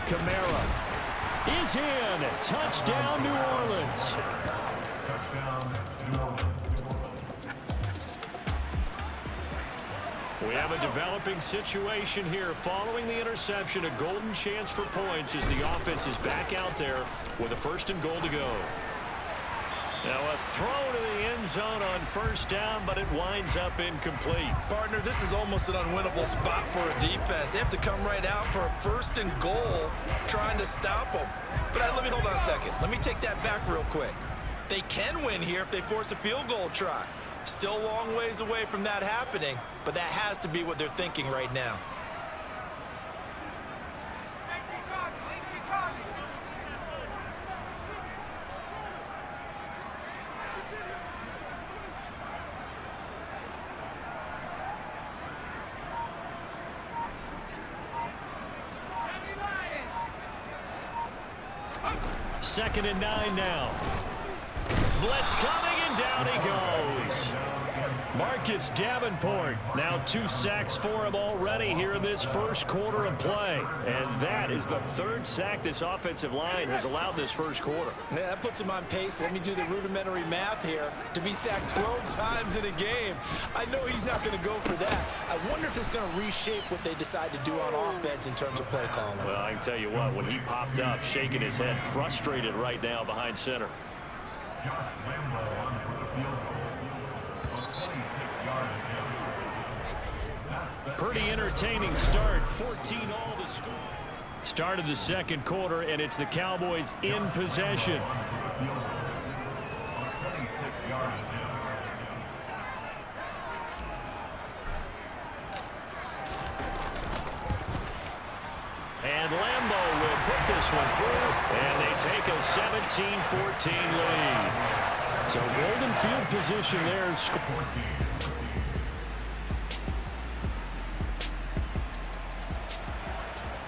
Kamara is in. Touchdown, New Orleans. We have a developing situation here. Following the interception, a golden chance for points as the offense is back out there with a 1st and goal to go. Now a throw to the end zone on 1st down, but it winds up incomplete. Partner, this is almost an unwinnable spot for a defense. They have to come right out for a 1st and goal trying to stop them. But let me hold on a second. Let me take that back real quick. They can win here if they force a field goal try. Still a long ways away from that happening, but that has to be what they're thinking right now. Second and 9 now. Blitz coming, and down he goes. Marcus Davenport, now 2 sacks for him already here in this first quarter of play. And that is the 3rd sack this offensive line has allowed this first quarter. Yeah, that puts him on pace. Let me do the rudimentary math here. To be sacked 12 times in a game, I know he's not going to go for that. I wonder if it's going to reshape what they decide to do on offense in terms of play calling. Well, I can tell you what, when he popped up, shaking his head, frustrated right now behind center. Pretty entertaining start. 14 all the score. Start of the second quarter, and it's the Cowboys in possession. And Lambo will put this one through, and they take a 17-14 lead. So golden field position there.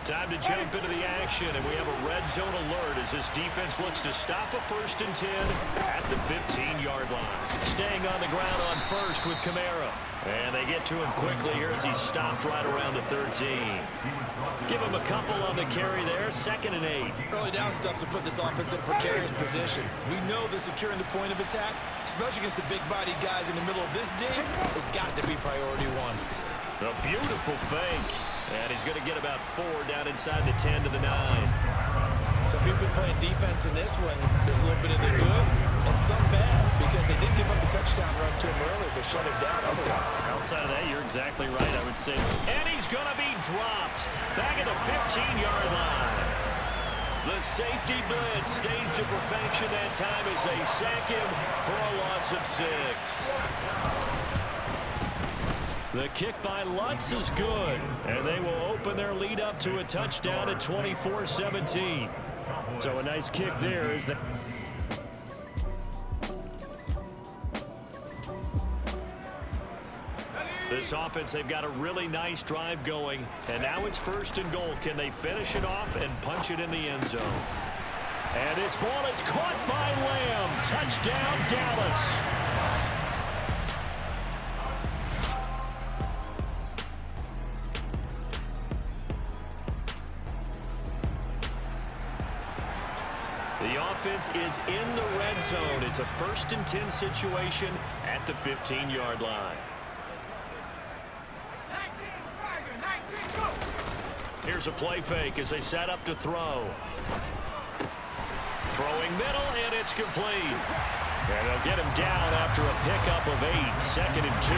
Time to jump into the action, and we have a red zone alert as this defense looks to stop a 1st and 10 at the 15-yard line. Staying on the ground on 1st with Kamara. And they get to him quickly here as he's stopped right around the 13. Give him a couple on the carry there. 2nd and 8. Early down stuff to put this offense in a precarious position. We know that securing the point of attack, especially against the big-bodied guys in the middle of this game, has got to be priority 1. A beautiful fake. And he's going to get about 4 down inside the 10 to the 9. So people been playing defense in this one. There's a little bit of the good and some bad because they did give up the touchdown run to him earlier, but shut him down otherwise. Outside of that, you're exactly right, I would say. And he's going to be dropped back at the 15-yard line. The safety blitz staged to perfection that time as they sack him for a loss of 6. The kick by Lutz is good, and they will open their lead up to a touchdown at 24-17. So a nice kick there is that. This offense, they've got a really nice drive going, and now it's 1st and goal. Can they finish it off and punch it in the end zone? And this ball is caught by Lamb. Touchdown, Dallas. The offense is in the red zone. It's a 1st and 10 situation at the 15-yard line. Here's a play fake as they set up to throw. Throwing middle, and it's complete. And they'll get him down after a pickup of 8. 2nd and 2.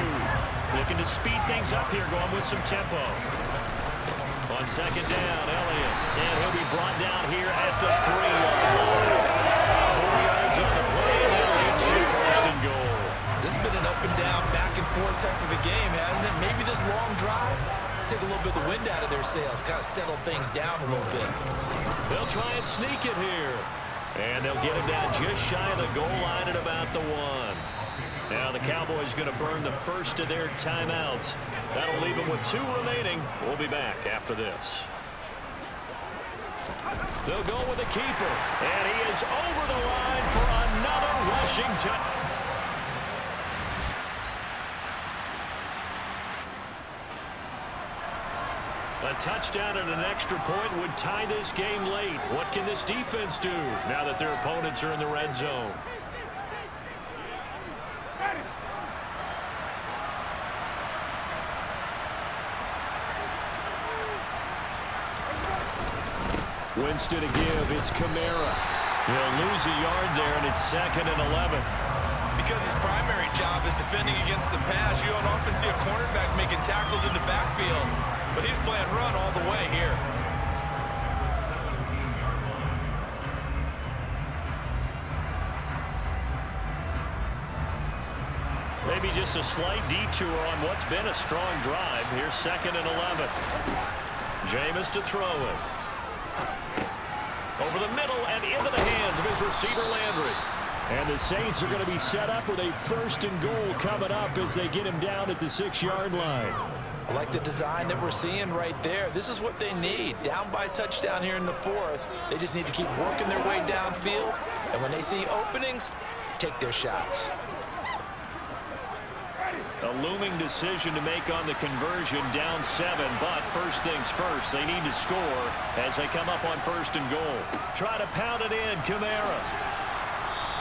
Looking to speed things up here, going with some tempo. On 2nd down, Elliott. And he'll be brought down here at the 3-yard line. 4 yards on the play, and that leads to 1st and goal. This has been an up and down, back and forth type of a game, hasn't it? Maybe this long drive take a little bit of the wind out of their sails, kind of settle things down a little bit. They'll try and sneak it here. And they'll get him down just shy of the goal line at about the 1. Now the Cowboys going to burn the first of their timeouts. That'll leave them with 2 remaining. We'll be back after this. They'll go with the keeper. And he is over the line for another rushing touchdown. A touchdown and an extra point would tie this game late. What can this defense do now that their opponents are in the red zone? Winston to give. It's Kamara. He'll lose a yard there, and it's 2nd and 11. Because his primary job is defending against the pass, you don't often see a cornerback making tackles in the backfield. But he's playing run all the way here. Maybe just a slight detour on what's been a strong drive. Here's 2nd and 11. Jameis to throw it. Over the middle and into the hands of his receiver, Landry. And the Saints are going to be set up with a 1st and goal coming up as they get him down at the 6-yard line. I like the design that we're seeing right there. This is what they need. Down by a touchdown here in the 4th. They just need to keep working their way downfield. And when they see openings, take their shots. A looming decision to make on the conversion, down 7, but first things first, they need to score as they come up on 1st and goal. Try to pound it in, Kamara.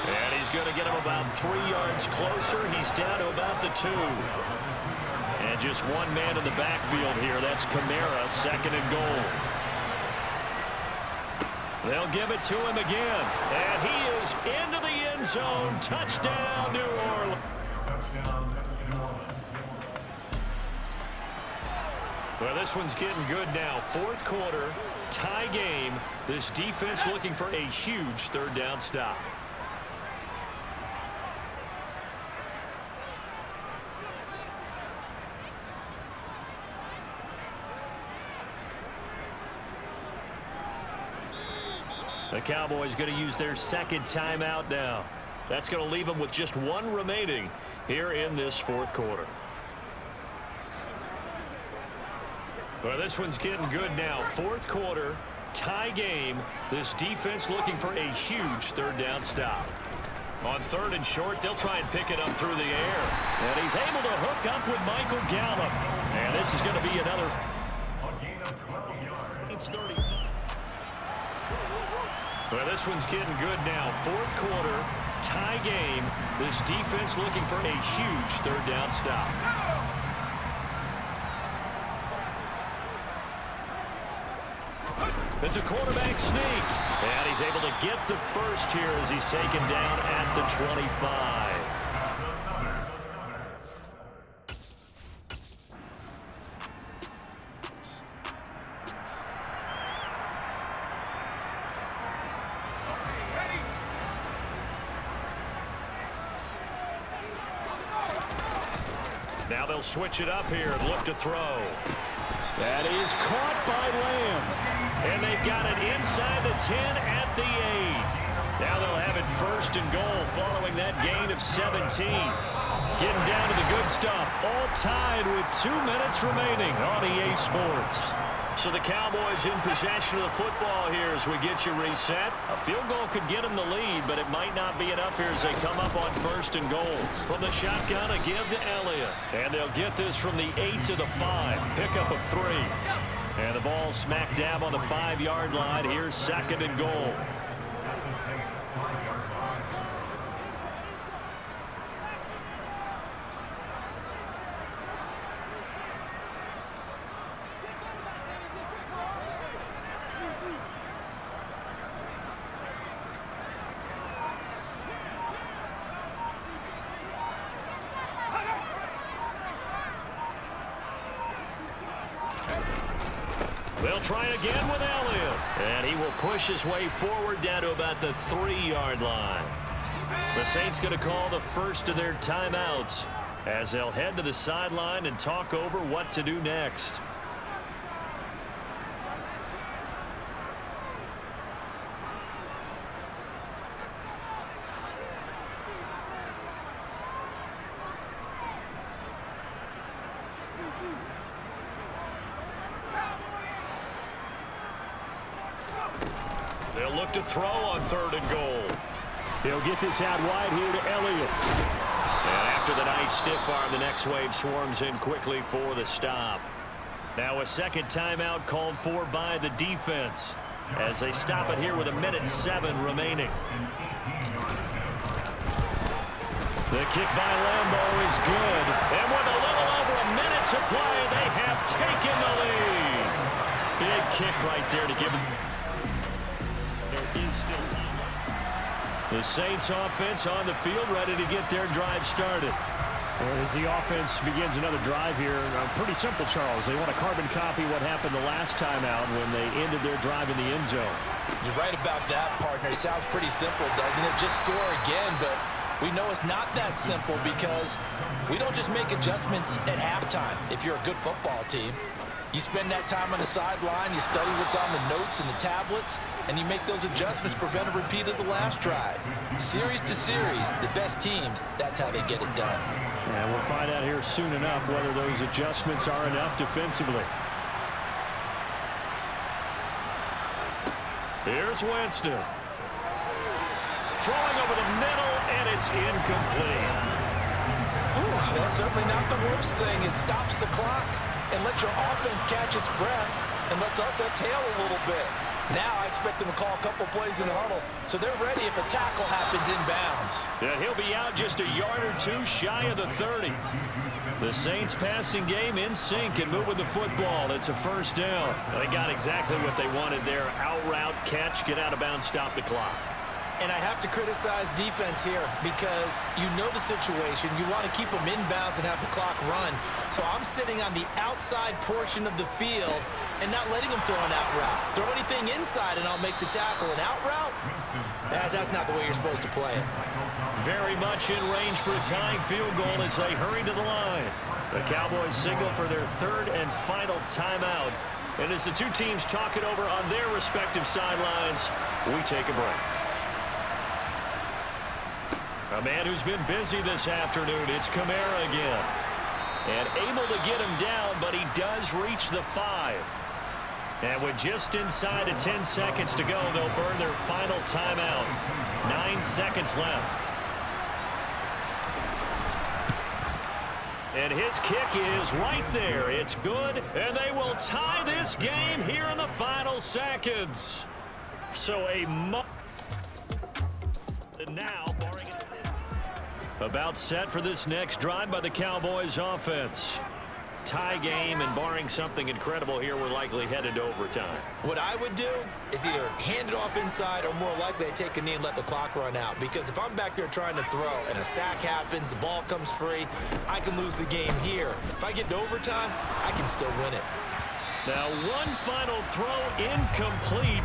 And he's going to get him about 3 yards closer. He's down to about the 2. And just one man in the backfield here. That's Kamara, 2nd and goal. They'll give it to him again. And he is into the end zone. Touchdown, New Orleans. Well, this one's getting good now. 4th quarter, tie game. This defense looking for a huge 3rd down stop. The Cowboys going to use their 2nd timeout now. That's going to leave them with just 1 remaining here in this 4th quarter. Well, this one's getting good now. 4th quarter, tie game. This defense looking for a huge 3rd down stop. On 3rd and short, they'll try and pick it up through the air. And he's able to hook up with Michael Gallup. And this is going to be another. It's 30. Well, this one's getting good now. 4th quarter, tie game. This defense looking for a huge 3rd down stop. It's a quarterback sneak. And he's able to get the first here as he's taken down at the 25. Now they'll switch it up here and look to throw. That is caught by Lamb. And they've got it inside the 10 at the 8. Now they'll have it 1st and goal following that gain of 17. Getting down to the good stuff. All tied with 2 minutes remaining on EA Sports. So the Cowboys in possession of the football here as we get you reset. A field goal could get them the lead, but it might not be enough here as they come up on 1st and goal. From the shotgun, a give to Elliott. And they'll get this from the 8 to the 5. Pickup of 3. And the ball smack dab on the 5-yard line. Here's 2nd and goal. They'll try again with Elliott. And he will push his way forward down to about the 3-yard line. The Saints going to call the first of their timeouts as they'll head to the sideline and talk over what to do next. They'll look to throw on 3rd and goal. He'll get this out wide here to Elliott. And after the nice stiff arm, the next wave swarms in quickly for the stop. Now a second timeout called for by the defense as they stop it here with 1:07 remaining. The kick by Lambeau is good. And with a little over a minute to play, they have taken the lead. Big kick right there to give them. There is still time left. The Saints offense on the field ready to get their drive started. As the offense begins another drive here, pretty simple, Charles. They want to carbon copy what happened the last time out when they ended their drive in the end zone. You're right about that, partner. It sounds pretty simple, doesn't it? Just score again, but we know it's not that simple because we don't just make adjustments at halftime if you're a good football team. You spend that time on the sideline, you study what's on the notes and the tablets, and you make those adjustments, prevent a repeat of the last drive. Series to series, the best teams, that's how they get it done. And we'll find out here soon enough whether those adjustments are enough defensively. Here's Winston. Throwing over the middle, and it's incomplete. Ooh, that's certainly not the worst thing. It stops the clock and lets your offense catch its breath and lets us exhale a little bit. Now I expect them to call a couple plays in the huddle, so they're ready if a tackle happens inbounds. Yeah, he'll be out just a yard or two shy of the 30. The Saints passing game in sync and moving the football. It's a first down. They got exactly what they wanted there. Out route, catch, get out of bounds, stop the clock. And I have to criticize defense here because you know the situation. You want to keep them inbounds and have the clock run. So I'm sitting on the outside portion of the field and not letting them throw an out route. Throw anything inside and I'll make the tackle. An out route? That's not the way you're supposed to play it. Very much in range for a tying field goal as they hurry to the line. The Cowboys signal for their third and final timeout. And as the two teams talk it over on their respective sidelines, we take a break. A man who's been busy this afternoon, it's Kamara again. And able to get him down, but he does reach the 5. And with just inside of 10 seconds to go, they'll burn their final timeout. 9 seconds left. And his kick is right there. It's good, and they will tie this game here in the final seconds. So now, barring about set for this next drive by the Cowboys offense. Tie game, and barring something incredible here, we're likely headed to overtime. What I would do is either hand it off inside or more likely I take a knee and let the clock run out. Because if I'm back there trying to throw and a sack happens, the ball comes free, I can lose the game here. If I get to overtime, I can still win it. Now one final throw incomplete.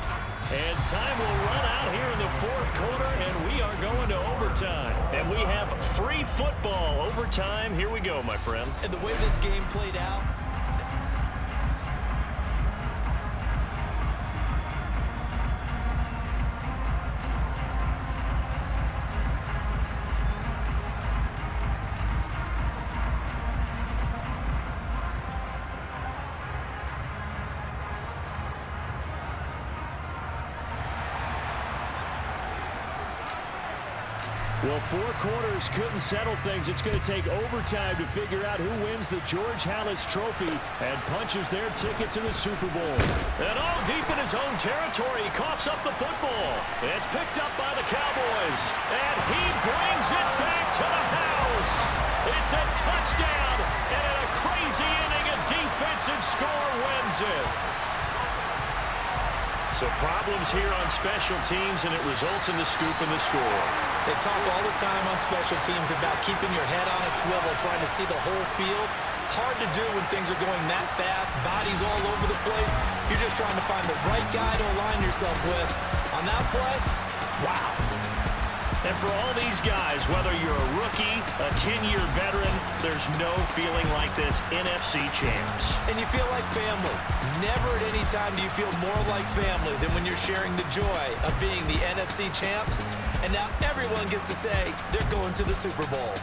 And time will run out here in the fourth quarter, and we are going to overtime. And we have free football. Overtime, here we go, my friend. And the way this game played out, Well, 4 quarters couldn't settle things. It's going to take overtime to figure out who wins the George Halas Trophy and punches their ticket to the Super Bowl. And all deep in his own territory, he coughs up the football. It's picked up by the Cowboys, and he brings it back to the house. It's a touchdown, and in a crazy inning, a defensive score wins it. So problems here on special teams, and it results in the scoop and the score. They talk all the time on special teams about keeping your head on a swivel, trying to see the whole field. Hard to do when things are going that fast, bodies all over the place. You're just trying to find the right guy to align yourself with. On that play, wow. And for all these guys, whether you're a rookie, a 10-year veteran, there's no feeling like this NFC champs. And you feel like family. Never at any time do you feel more like family than when you're sharing the joy of being the NFC champs. And now everyone gets to say they're going to the Super Bowl.